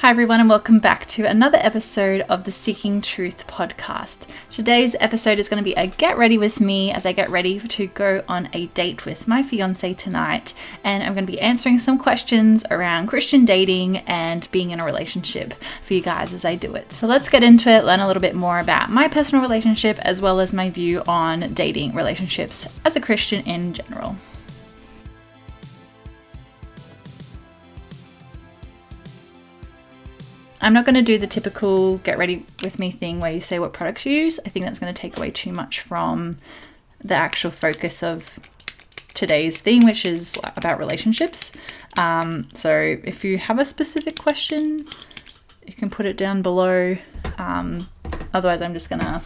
Hi everyone, and welcome back to another episode of the Seeking Truth podcast. Today's episode is going to be a get ready with me as I get ready to go on a date with my fiance tonight, and I'm going to be answering some questions around Christian dating and being in a relationship for you guys as I do it. So let's get into it, learn a little bit more about my personal relationship as well as my view on dating relationships as a Christian in general. I'm not going to do the typical get ready with me thing where you say what products you use. I think that's going to take away too much from the actual focus of today's theme, which is about relationships. So if you have a specific question, you can put it down below. Otherwise, I'm just going to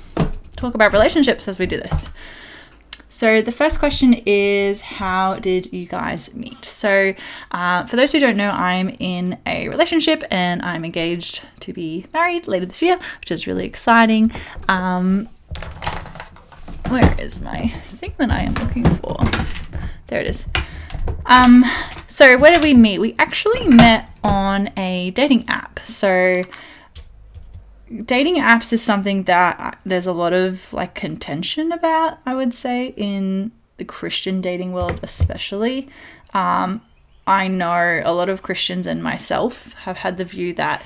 talk about relationships as we do this. So the first question is, how did you guys meet? So for those who don't know, I'm in a relationship and I'm engaged to be married later this year, which is really exciting. Where is my thing that I am looking for? There it is. So where did we meet? We actually met on a dating app. So dating apps is something that there's a lot of contention about, I would say, in the Christian dating world especially. I know a lot of Christians and myself have had the view that,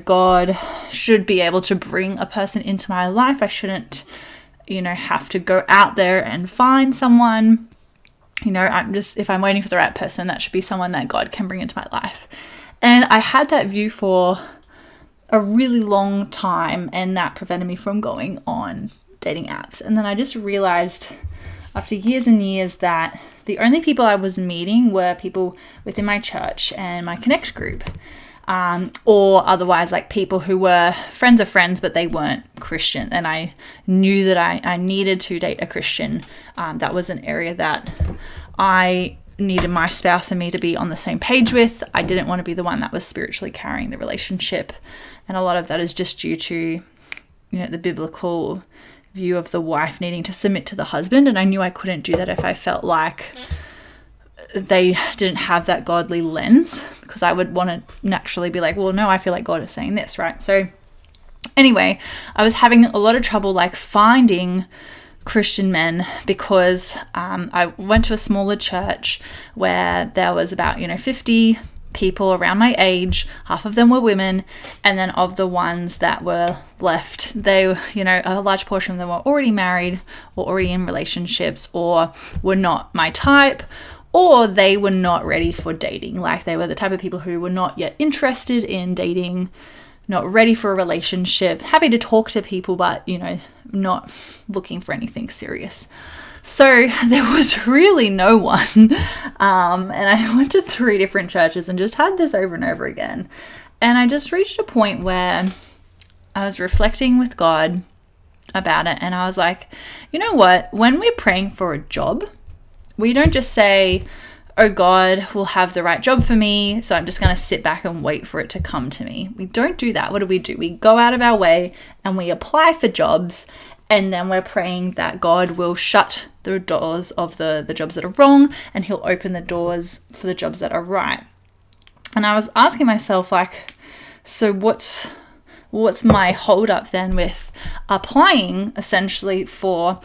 God should be able to bring a person into my life. I shouldn't, have to go out there and find someone. If I'm waiting for the right person, that should be someone that God can bring into my life. And I had that view for a really long time, and that prevented me from going on dating apps. And then I just realized after years and years that the only people I was meeting were people within my church and my Connect group, or otherwise people who were friends of friends, but they weren't Christian. And I knew that I needed to date a Christian. That was an area that I needed my spouse and me to be on the same page with. I didn't want to be the one that was spiritually carrying the relationship. And a lot of that is just due to, the biblical view of the wife needing to submit to the husband. And I knew I couldn't do that if I felt like they didn't have that godly lens, because I would want to naturally be like, well, no, I feel like God is saying this, right? So anyway, I was having a lot of trouble finding Christian men because I went to a smaller church where there was about 50 people around my age. Half of them were women, and then of the ones that were left, they a large portion of them were already married or already in relationships, or were not my type, or they were not ready for dating. They were the type of people who were not yet interested in dating, not ready for a relationship, happy to talk to people, but, not looking for anything serious. So there was really no one. And I went to 3 different churches and just had this over and over again. And I just reached a point where I was reflecting with God about it. And I was like, you know what? When we're praying for a job, we don't just say, oh, God will have the right job for me, so I'm just going to sit back and wait for it to come to me. We don't do that. What do? We go out of our way and we apply for jobs, and then we're praying that God will shut the doors of the jobs that are wrong, and he'll open the doors for the jobs that are right. And I was asking myself, so what's my hold up then with applying essentially for,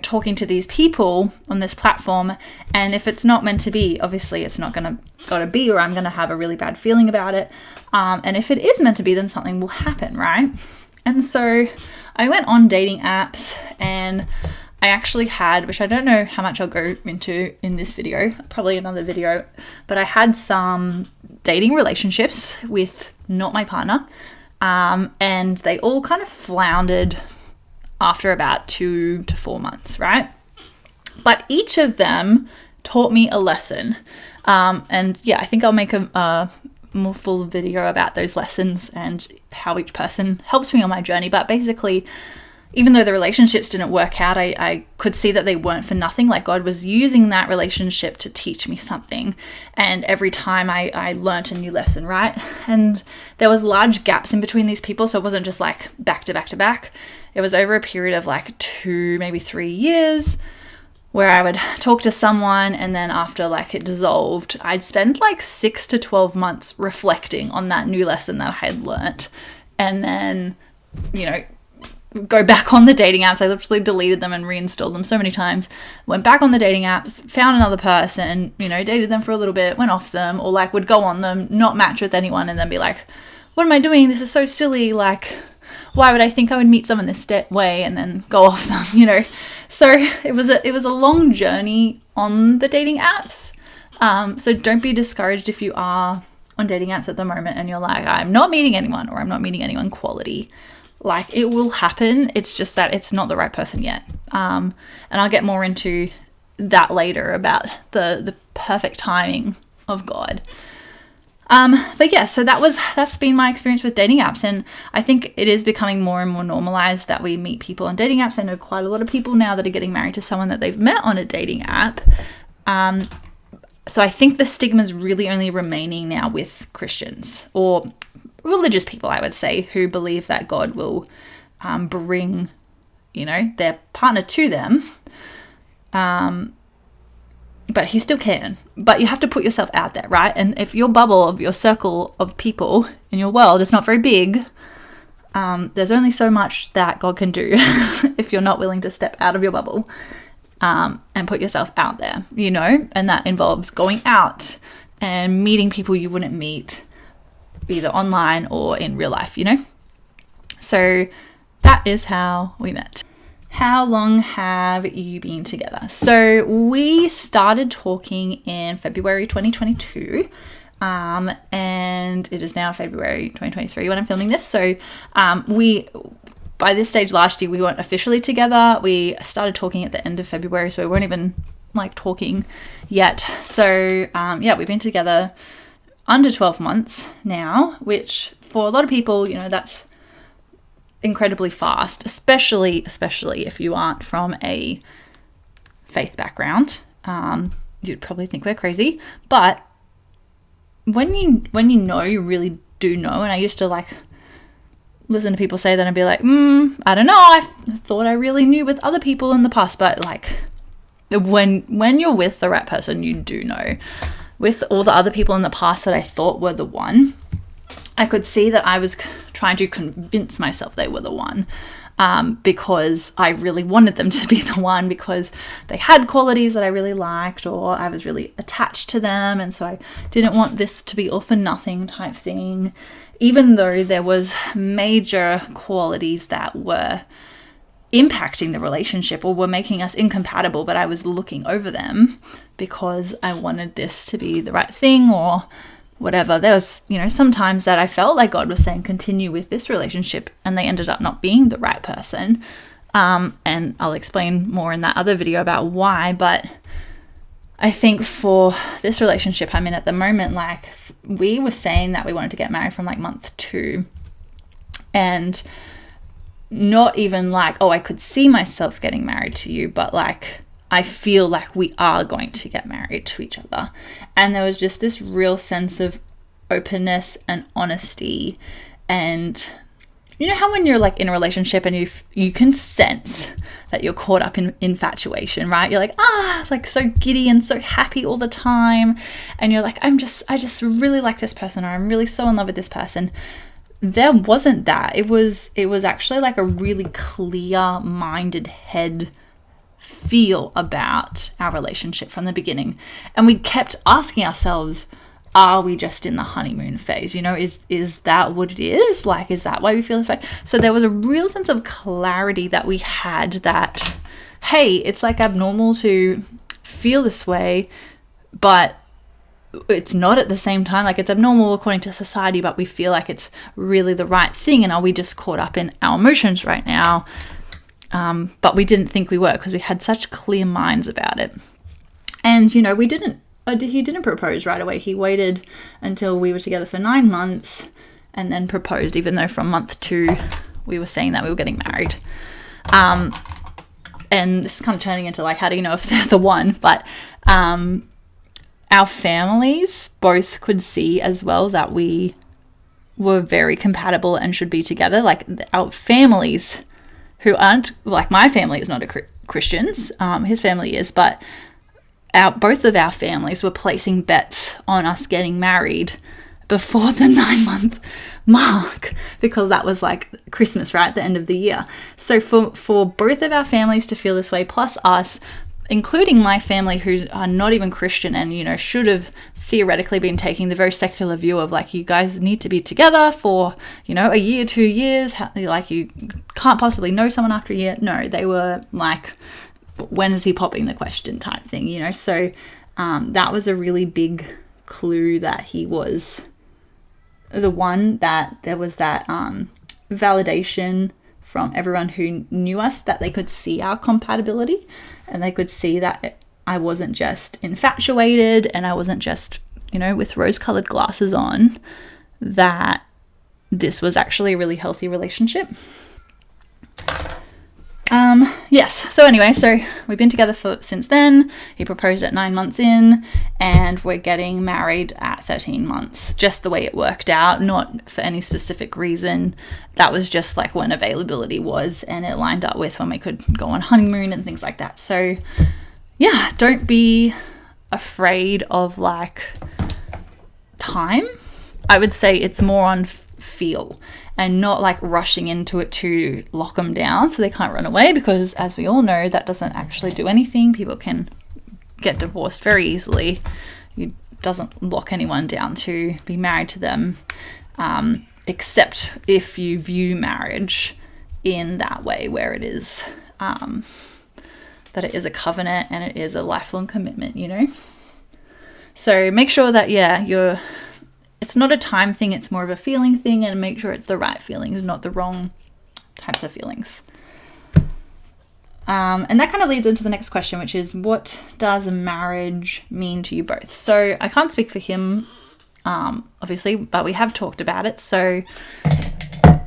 talking to these people on this platform? And if it's not meant to be, obviously it's not gotta be, or I'm gonna have a really bad feeling about it. And if it is meant to be, then something will happen, right? And so I went on dating apps, and I actually had, which I don't know how much I'll go into in this video, probably another video, but I had some dating relationships with not my partner. And they all kind of floundered after about 2 to 4 months, right? But each of them taught me a lesson. And yeah, I think I'll make a more full video about those lessons and how each person helped me on my journey. But basically, even though the relationships didn't work out, I could see that they weren't for nothing. God was using that relationship to teach me something. And every time I learnt a new lesson, right? And there was large gaps in between these people. So it wasn't just back to back to back. It was over a period of 2, maybe 3 years where I would talk to someone, and then after like it dissolved, I'd spend like 6 to 12 months reflecting on that new lesson that I had learnt, and then, you know, go back on the dating apps. I literally deleted them and reinstalled them so many times. Went back on the dating apps, found another person, you know, dated them for a little bit, went off them, or like would go on them, not match with anyone, and then be like, what am I doing? This is so silly. Like, why would I think I would meet someone this way, and then go off them, you know? So it was a long journey on the dating apps. So don't be discouraged if you are on dating apps at the moment and you're like, I'm not meeting anyone, or I'm not meeting anyone quality. Like, it will happen. It's just that it's not the right person yet. And I'll get more into that later about the perfect timing of God. But yeah, so that's been my experience with dating apps. And I think it is becoming more and more normalized that we meet people on dating apps. I know quite a lot of people now that are getting married to someone that they've met on a dating app. So I think the stigma is really only remaining now with Christians, or religious people, I would say, who believe that God will bring, you know, their partner to them. But he still can. But you have to put yourself out there, right? And if your bubble of your circle of people in your world is not very big, there's only so much that God can do if you're not willing to step out of your bubble and put yourself out there, you know? And that involves going out and meeting people you wouldn't meet either online or in real life, you know? So that is how we met. How long have you been together? So we started talking in February 2022, and it is now February 2023 when I'm filming this. So by this stage last year, we weren't officially together. We started talking at the end of February, so we weren't even like talking yet. So we've been together under 12 months now, which for a lot of people, you know, that's incredibly fast, especially if you aren't from a faith background. You'd probably think we're crazy, but when you know, you really do know. And I used to like listen to people say that and be like, I don't know, I thought I really knew with other people in the past, but like when you're with the right person, you do know. With all the other people in the past that I thought were the one, I could see that I was trying to convince myself they were the one, because I really wanted them to be the one, because they had qualities that I really liked, or I was really attached to them, and so I didn't want this to be all for nothing type thing, even though there was major qualities that were impacting the relationship or were making us incompatible, but I was looking over them because I wanted this to be the right thing or whatever. There was, you know, sometimes that I felt like God was saying continue with this relationship, and they ended up not being the right person. And I'll explain more in that other video about why, but I think for this relationship I'm in at the moment, like we were saying that we wanted to get married from like month 2, and not even like, oh, I could see myself getting married to you, but like I feel like we are going to get married to each other. And there was just this real sense of openness and honesty. And you know how when you're like in a relationship and you can sense that you're caught up in infatuation, right? You're like, like so giddy and so happy all the time. And you're like, I just really like this person, or I'm really so in love with this person. There wasn't that. It was actually like a really clear-minded head feel about our relationship from the beginning. And we kept asking ourselves, are we just in the honeymoon phase? You know, is that what it is? Like, is that why we feel this way? So there was a real sense of clarity that we had that, hey, it's like abnormal to feel this way, but it's not at the same time. Like, it's abnormal according to society, but we feel like it's really the right thing. And are we just caught up in our emotions right now? But we didn't think we were, because we had such clear minds about it. And, you know, he didn't propose right away. He waited until we were together for 9 months and then proposed, even though from month 2 we were saying that we were getting married. And this is kind of turning into like, how do you know if they're the one? But our families both could see as well that we were very compatible and should be together. Like our families who aren't, like my family is not Christians. His family is, but both of our families were placing bets on us getting married before the 9-month mark, because that was like Christmas, right, at the end of the year. So for both of our families to feel this way, plus us, including my family who are not even Christian and, you know, should have theoretically been taking the very secular view of like, you guys need to be together for, you know, a year, 2 years, like you can't possibly know someone after a year. No, they were like, when is he popping the question type thing, you know? So that was a really big clue that he was the one, that there was that validation from everyone who knew us, that they could see our compatibility and they could see that I wasn't just infatuated and I wasn't just, you know, with rose-colored glasses on, that this was actually a really healthy relationship. Yes, so anyway, so we've been together since then. He proposed at 9 months in, and we're getting married at 13 months, just the way it worked out, not for any specific reason. That was just like when availability was, and it lined up with when we could go on honeymoon and things like that. So yeah, don't be afraid of like time. I would say it's more on feel, and not like rushing into it to lock them down so they can't run away, because as we all know, that doesn't actually do anything. People can get divorced very easily. It doesn't lock anyone down to be married to them, except if you view marriage in that way, where it is that it is a covenant and it is a lifelong commitment, you know. So make sure that it's not a time thing, it's more of a feeling thing, and make sure it's the right feelings, not the wrong types of feelings. And that kind of leads into the next question, which is, what does marriage mean to you both? So I can't speak for him, obviously, but we have talked about it. So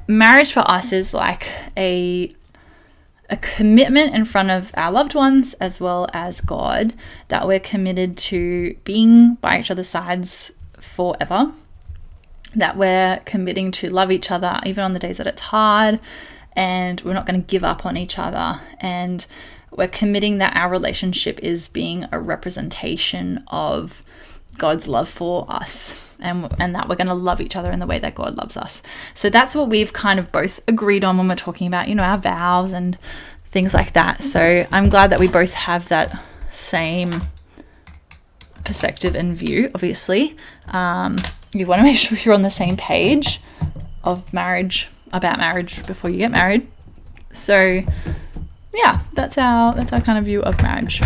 marriage for us is like a commitment in front of our loved ones as well as God, that we're committed to being by each other's sides forever, that we're committing to love each other even on the days that it's hard, and we're not going to give up on each other, and we're committing that our relationship is being a representation of God's love for us, and that we're going to love each other in the way that God loves us. So that's what we've kind of both agreed on when we're talking about, you know, our vows and things like that. So I'm glad that we both have that same perspective and view. Obviously, you want to make sure you're on the same page of marriage, about marriage, before you get married. So yeah, that's our kind of view of marriage.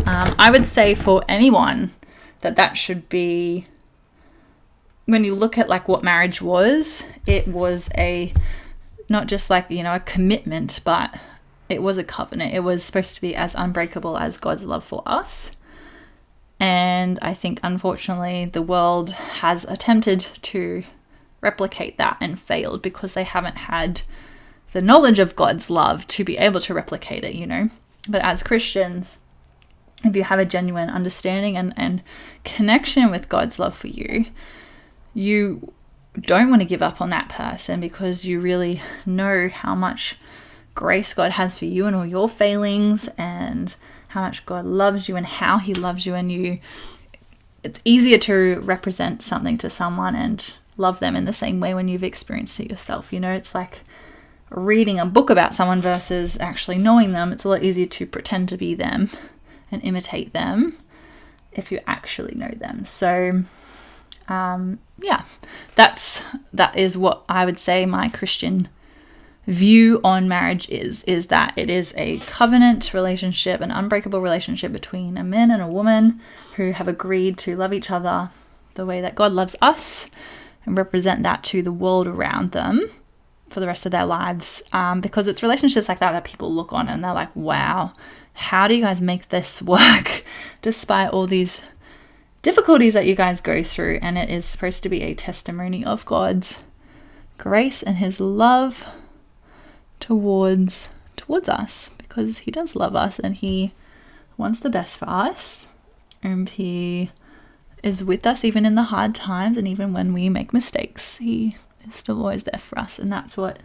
I would say for anyone that should be, when you look at like what marriage was, it was not just like, you know, a commitment, but it was a covenant. It was supposed to be as unbreakable as God's love for us. And I think, unfortunately, the world has attempted to replicate that and failed, because they haven't had the knowledge of God's love to be able to replicate it, you know. But as Christians, if you have a genuine understanding and connection with God's love for you, you don't want to give up on that person, because you really know how much grace God has for you and all your failings, and how much God loves you and how he loves you. And it's easier to represent something to someone and love them in the same way when you've experienced it yourself. You know, it's like reading a book about someone versus actually knowing them. It's a lot easier to pretend to be them and imitate them if you actually know them. So yeah, that is what I would say my Christian view on marriage is that it is a covenant relationship, an unbreakable relationship between a man and a woman who have agreed to love each other the way that God loves us, and represent that to the world around them for the rest of their lives, because it's relationships like that people look on and they're like, wow, how do you guys make this work despite all these difficulties that you guys go through? And it is supposed to be a testimony of God's grace and his love towards us, because he does love us and he wants the best for us, and he is with us even in the hard times, and even when we make mistakes, he is still always there for us. And that's what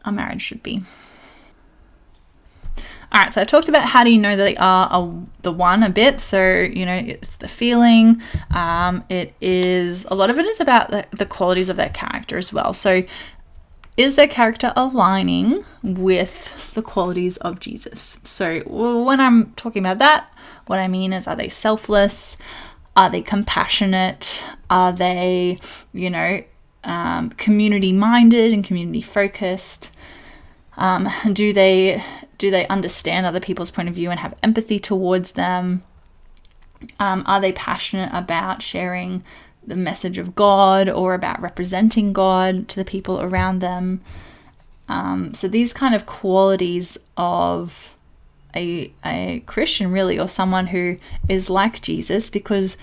a marriage should be. All right, so I talked about how do you know that they are the one a bit. So, it's the feeling. It is, a lot of it is about the qualities of their character as well. So is their character aligning with the qualities of Jesus? So when I'm talking about that, what I mean is, are they selfless? Are they compassionate? Are they, community minded and community focused? Do they understand other people's point of view and have empathy towards them? Are they passionate about sharing the message of God or about representing God to the people around them? So these kind of qualities of a Christian, really, or someone who is like Jesus, because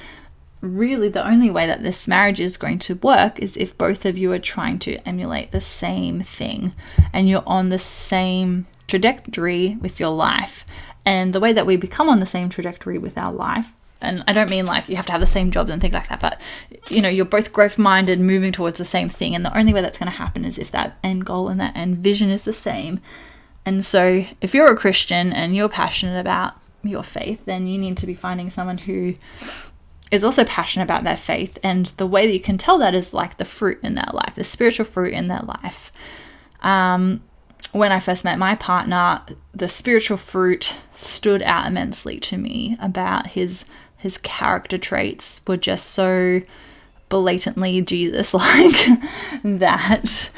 really the only way that this marriage is going to work is if both of you are trying to emulate the same thing and you're on the same trajectory with your life. And the way that we become on the same trajectory with our life, and I don't mean like you have to have the same jobs and things like that, but you're both growth-minded, moving towards the same thing, and the only way that's going to happen is if that end goal and that end vision is the same. And so if you're a Christian and you're passionate about your faith, then you need to be finding someone who is also passionate about their faith. And the way that you can tell that is like the fruit in their life, the spiritual fruit in their life. When I first met my partner, the spiritual fruit stood out immensely to me about his character traits were just so blatantly Jesus-like that,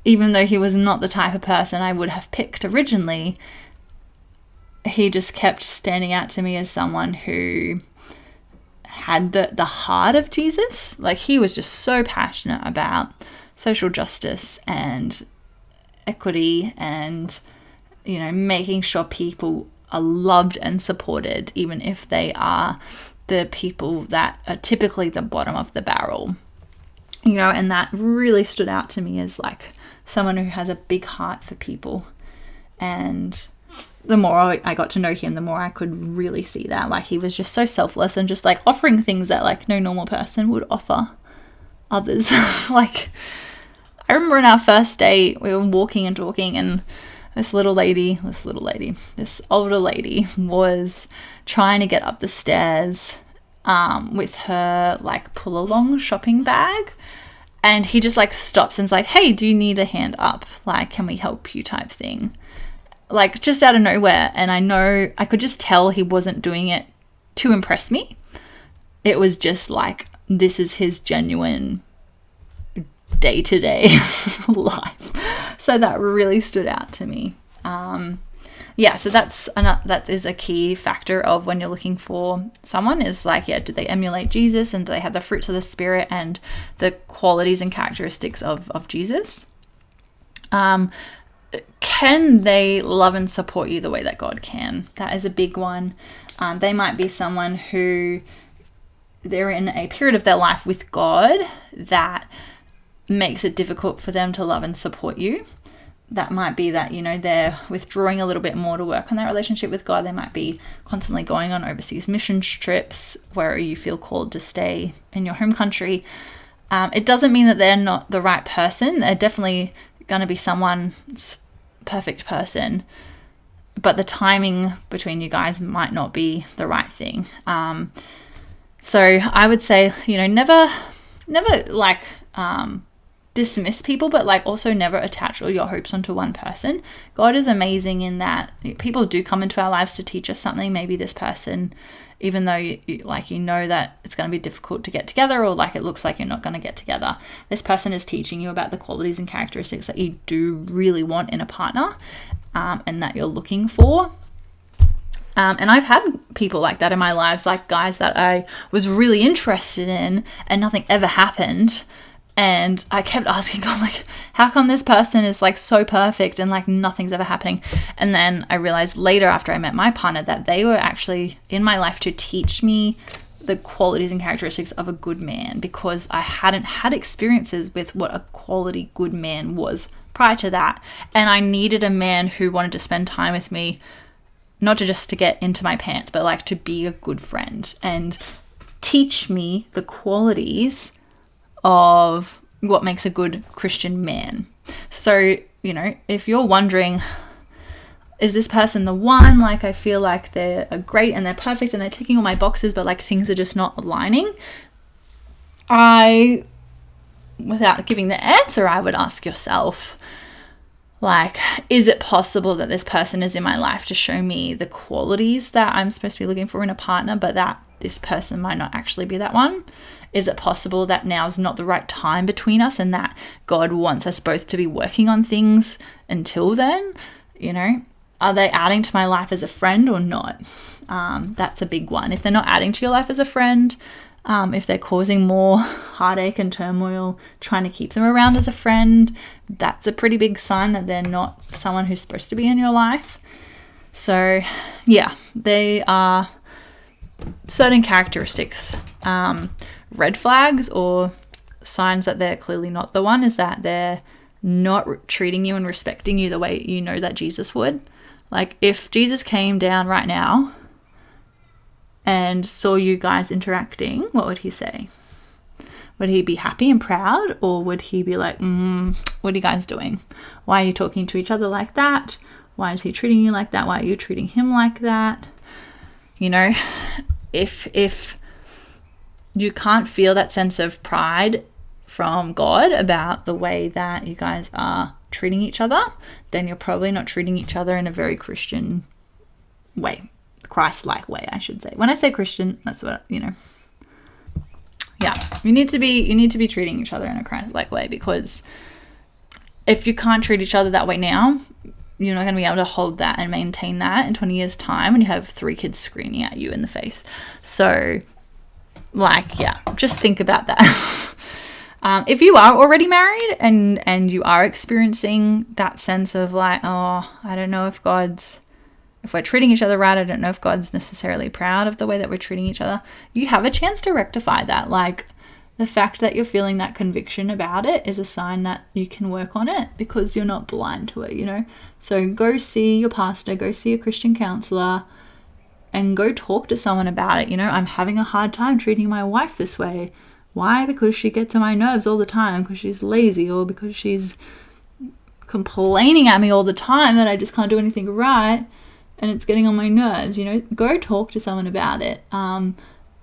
even though he was not the type of person I would have picked originally, he just kept standing out to me as someone who had the heart of Jesus. Like, he was just so passionate about social justice and equity and, making sure people are loved and supported, even if they are the people that are typically the bottom of the barrel. And that really stood out to me as like someone who has a big heart for people. And the more I got to know him, the more I could really see that. Like, he was just so selfless and just like offering things that like no normal person would offer others. Like, I remember in our first date, we were walking and talking, and this older lady was trying to get up the stairs with her like pull along shopping bag. And he just like stops and's like, hey, do you need a hand up? Like, can we help you type thing? Like, just out of nowhere. And I could just tell he wasn't doing it to impress me. It was just like, this is his genuine day-to-day life. So that really stood out to me. So that is a key factor of when you're looking for someone, is like, do they emulate Jesus, and do they have the fruits of the Spirit and the qualities and characteristics of Jesus? Can they love and support you the way that God can? That is a big one. They might be someone who they're in a period of their life with God that makes it difficult for them to love and support you. That might be that, they're withdrawing a little bit more to work on their relationship with God. They might be constantly going on overseas mission trips where you feel called to stay in your home country. It doesn't mean that they're not the right person. They're definitely going to be someone's perfect person, but the timing between you guys might not be the right thing. So I would say, never like dismiss people, but like also never attach all your hopes onto one person. God is amazing in that people do come into our lives to teach us something. Maybe this person, even though you know that it's going to be difficult to get together, or like it looks like you're not going to get together, this person is teaching you about the qualities and characteristics that you do really want in a partner, and that you're looking for. And I've had people like that in my lives, like guys that I was really interested in and nothing ever happened. And I kept asking God, like, how come this person is like so perfect and like nothing's ever happening? And then I realized later, after I met my partner, that they were actually in my life to teach me the qualities and characteristics of a good man, because I hadn't had experiences with what a quality good man was prior to that. And I needed a man who wanted to spend time with me, not just to get into my pants, but like to be a good friend and teach me the qualities of what makes a good Christian man. So, if you're wondering, is this person the one? Like, I feel like they're great and they're perfect and they're ticking all my boxes, but like things are just not aligning. Without giving the answer, I would ask yourself, like, is it possible that this person is in my life to show me the qualities that I'm supposed to be looking for in a partner, but that this person might not actually be that one? Is it possible that now's not the right time between us and that God wants us both to be working on things until then? You know, are they adding to my life as a friend or not? That's a big one. If they're not adding to your life as a friend, if they're causing more heartache and turmoil, trying to keep them around as a friend, that's a pretty big sign that they're not someone who's supposed to be in your life. So yeah, they are certain characteristics. Red flags or signs that they're clearly not the one is that they're not treating you and respecting you the way you know that Jesus would. Like, if Jesus came down right now and saw you guys interacting, what would he say? Would he be happy and proud, or would he be like, what are you guys doing? Why are you talking to each other like that? Why is he treating you like that? Why are you treating him like that? You know, if you can't feel that sense of pride from God about the way that you guys are treating each other, then you're probably not treating each other in a very Christian way. Christ-like way, I should say. When I say Christian, that's what, you know. Yeah, you need to be treating each other in a Christ-like way, because if you can't treat each other that way now, you're not going to be able to hold that and maintain that in 20 years' time when you have 3 kids screaming at you in the face. So, like, yeah, just think about that. If you are already married and you are experiencing that sense of like, oh, I don't know if we're treating each other right, I don't know if God's necessarily proud of the way that we're treating each other, you have a chance to rectify that. Like, the fact that you're feeling that conviction about it is a sign that you can work on it, because you're not blind to it, you know? So go see your pastor, go see a Christian counselor, and go talk to someone about it. You know, I'm having a hard time treating my wife this way. Why? Because she gets on my nerves all the time, because she's lazy, or because she's complaining at me all the time that I just can't do anything right, and it's getting on my nerves. You know, go talk to someone about it.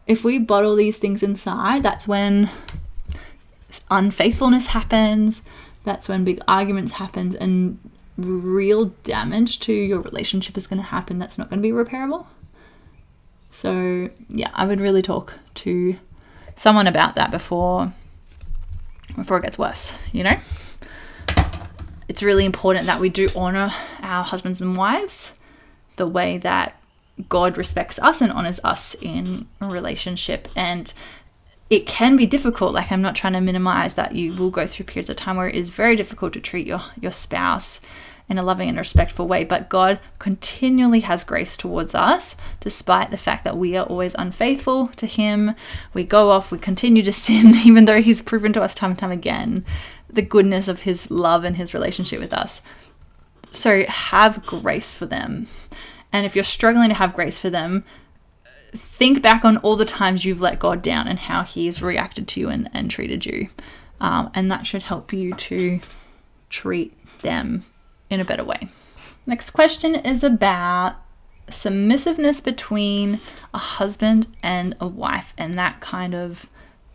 If we bottle these things inside, that's when unfaithfulness happens. That's when big arguments happen, and real damage to your relationship is going to happen. That's not going to be repairable. So yeah, I would really talk to someone about that before it gets worse, you know? It's really important that we do honor our husbands and wives the way that God respects us and honors us in a relationship. And it can be difficult. Like, I'm not trying to minimize that you will go through periods of time where it is very difficult to treat your spouse in a loving and respectful way, but God continually has grace towards us, despite the fact that we are always unfaithful to him. We go off, we continue to sin, even though he's proven to us time and time again the goodness of his love and his relationship with us. So have grace for them. And if you're struggling to have grace for them, think back on all the times you've let God down and how he's reacted to you and treated you. And that should help you to treat them in a better way. Next question is about submissiveness between a husband and a wife and that kind of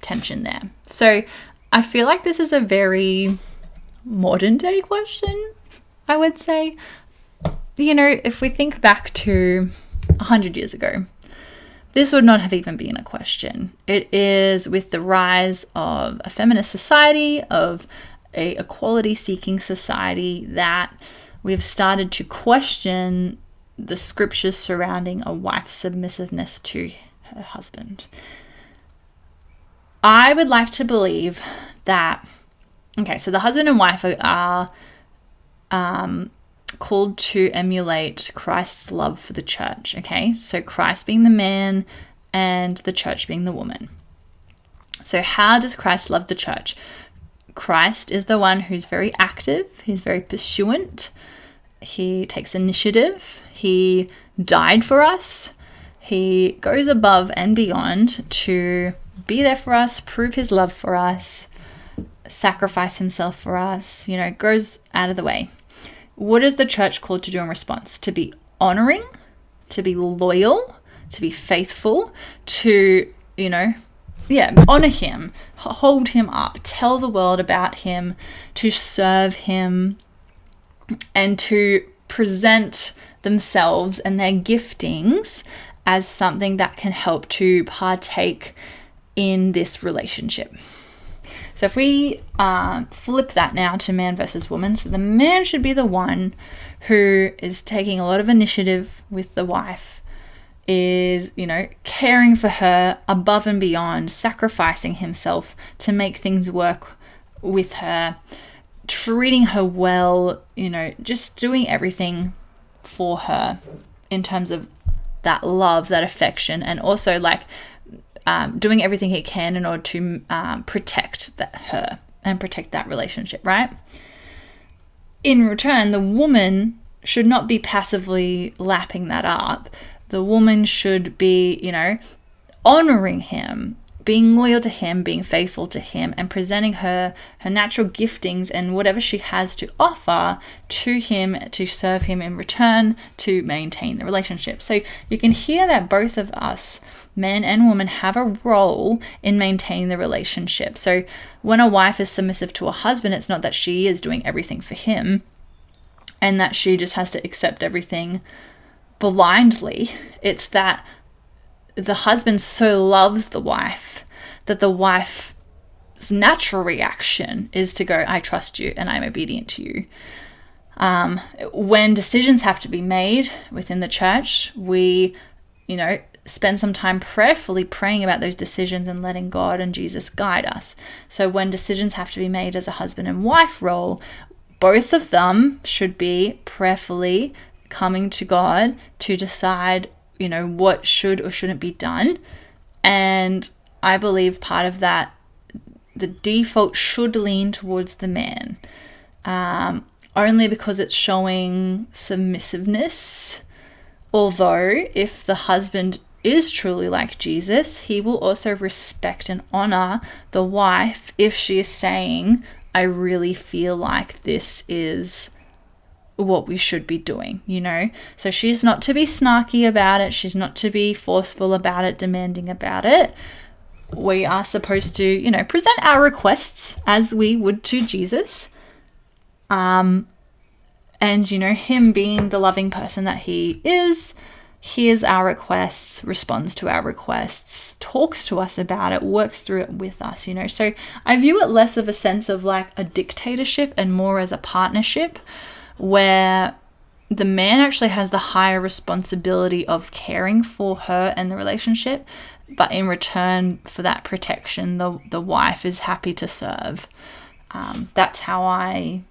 tension there. So I feel like this is a very modern day question, I would say. You know, if we think back to 100 years ago, this would not have even been a question. It is with the rise of a feminist society, of a equality-seeking society, that we've started to question the scriptures surrounding a wife's submissiveness to her husband. I would like to believe that, okay, so the husband and wife are called to emulate Christ's love for the church, okay? So Christ being the man and the church being the woman. So how does Christ love the church? Christ is the one who's very active, he's very pursuant, he takes initiative, he died for us, he goes above and beyond to be there for us, prove his love for us, sacrifice himself for us, you know, goes out of the way. what is the church called to do in response? To be honoring, to be loyal, to be faithful, to, honor him, hold him up, tell the world about him, to serve him, and to present themselves and their giftings as something that can help to partake in this relationship. So if we flip that now to man versus woman, so the man should be the one who is taking a lot of initiative with the wife, is, caring for her above and beyond, sacrificing himself to make things work with her, treating her well, just doing everything for her in terms of that love, that affection, and also doing everything he can in order to protect her and protect that relationship, right? In return, the woman should not be passively lapping that up. The woman should be, honoring him, being loyal to him, being faithful to him, and presenting her natural giftings and whatever she has to offer to him to serve him in return to maintain the relationship. So you can hear that both of us, men and women, have a role in maintaining the relationship. So when a wife is submissive to a husband, it's not that she is doing everything for him and that she just has to accept everything blindly. It's that the husband so loves the wife that the wife's natural reaction is to go, I trust you and I'm obedient to you. When decisions have to be made within the church, we, spend some time prayerfully praying about those decisions and letting God and Jesus guide us. So when decisions have to be made as a husband and wife role, both of them should be prayerfully coming to God to decide, what should or shouldn't be done. And I believe part of that, the default should lean towards the man, only because it's showing submissiveness. Although if the husband is truly like Jesus, he will also respect and honor the wife if she is saying, I really feel like this is what we should be doing, So she's not to be snarky about it. She's not to be forceful about it, demanding about it. We are supposed to, present our requests as we would to Jesus. And, him being the loving person that he is, hears our requests, responds to our requests, talks to us about it, works through it with us, So I view it less of a sense of like a dictatorship and more as a partnership, where the man actually has the higher responsibility of caring for her and the relationship, but in return for that protection, the wife is happy to serve. That's how I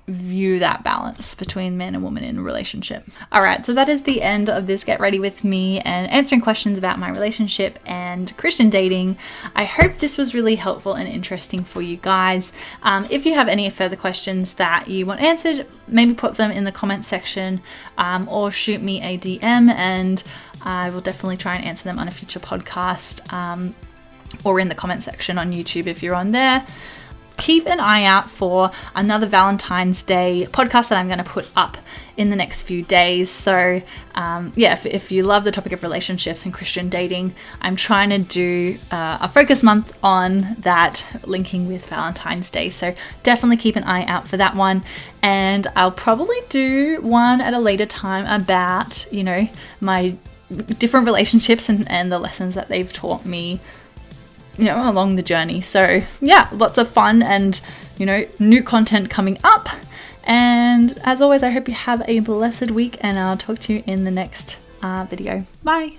view that balance between man and woman in a relationship. All right, so that is the end of this Get Ready With Me and answering questions about my relationship and Christian dating. I hope this was really helpful and interesting for you guys. If you have any further questions that you want answered, maybe put them in the comment section or shoot me a DM and I will definitely try and answer them on a future podcast or in the comment section on YouTube if you're on there. Keep an eye out for another Valentine's Day podcast that I'm going to put up in the next few days. So if you love the topic of relationships and Christian dating, I'm trying to do a focus month on that, linking with Valentine's Day. So definitely keep an eye out for that one. And I'll probably do one at a later time about, my different relationships and the lessons that they've taught me along the journey. So yeah, lots of fun and, new content coming up. And as always, I hope you have a blessed week and I'll talk to you in the next video. Bye.